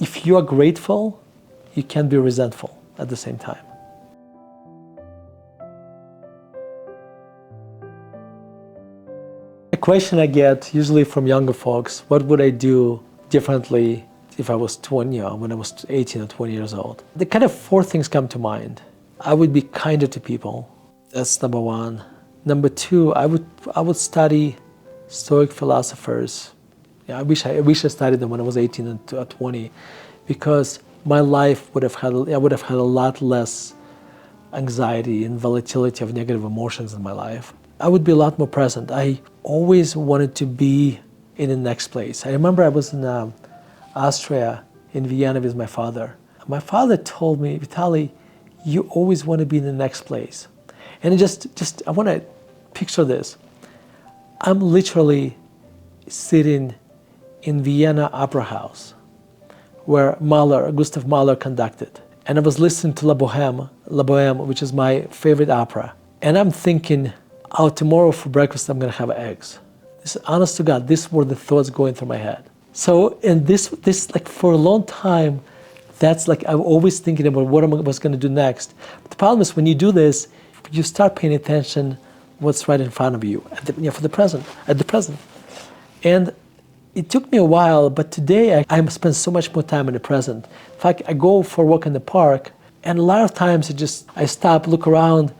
if you are grateful, you can be resentful at the same time. A question I get usually from younger folks, what would I do differently if I was 20, when I was 18 or 20 years old? The kind of four things come to mind. I would be kinder to people. That's number one. Number two, I would study Stoic philosophers. I wish I studied them when I was 18 and 20, because my life I would have had a lot less anxiety and volatility of negative emotions in my life. I would be a lot more present. I always wanted to be in the next place. I remember I was in Austria, in Vienna with my father. My father told me, Vitaliy, you always want to be in the next place. And I want to picture this. I'm literally sitting in Vienna Opera House, where Gustav Mahler conducted. And I was listening to La Bohème, which is my favorite opera. And I'm thinking, oh, tomorrow for breakfast I'm gonna have eggs. Honest to God, these were the thoughts going through my head. So, and this like for a long time, that's like I'm always thinking about what I was gonna do next. But the problem is when you do this, you start paying attention what's right in front of you at the present. And it took me a while, but today I spend so much more time in the present. In fact, I go for a walk in the park, and a lot of times I stop, look around,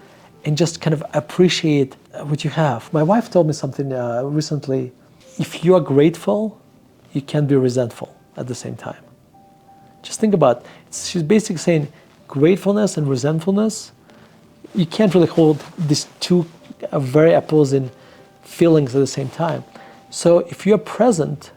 and just kind of appreciate what you have. My wife told me something recently. If you are grateful, you can be resentful at the same time. Just think about it. She's basically saying gratefulness and resentfulness, you can't really hold these two very opposing feelings at the same time. So if you're present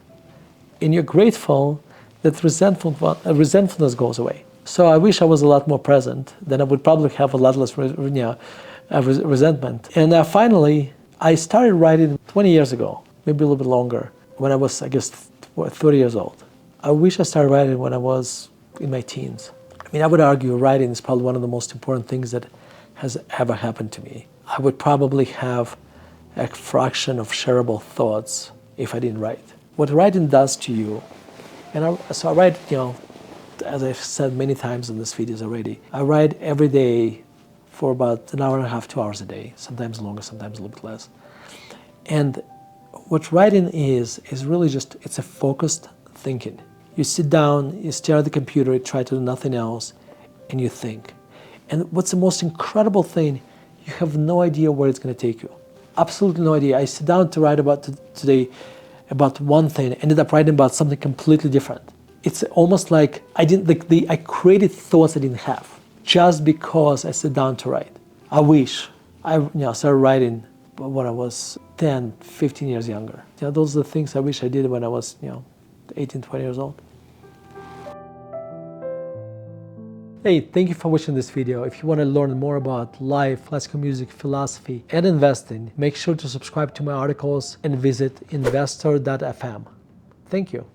and you're grateful, that resentfulness goes away. So I wish I was a lot more present, then I would probably have a lot less resentment. And finally, I started writing 20 years ago, maybe a little bit longer, when I was, I guess, 30 years old. I wish I started writing when I was in my teens. I mean, I would argue writing is probably one of the most important things that has ever happened to me. I would probably have a fraction of shareable thoughts if I didn't write. What writing does to you, so I write, as I've said many times in these videos already, I write every day for about an hour and a half, 2 hours a day, sometimes longer, sometimes a little bit less. And what writing is really just, it's a focused thinking. You sit down, you stare at the computer, you try to do nothing else, and you think. And what's the most incredible thing, you have no idea where it's going to take you. Absolutely no idea. I sit down to write today about one thing, ended up writing about something completely different. It's almost like I created thoughts I didn't have just because I sat down to write. I wish I started writing when I was 10, 15 years younger. Those are the things I wish I did when I was 18, 20 years old. Hey, thank you for watching this video. If you want to learn more about life, classical music, philosophy, and investing, make sure to subscribe to my articles and visit investor.fm. Thank you.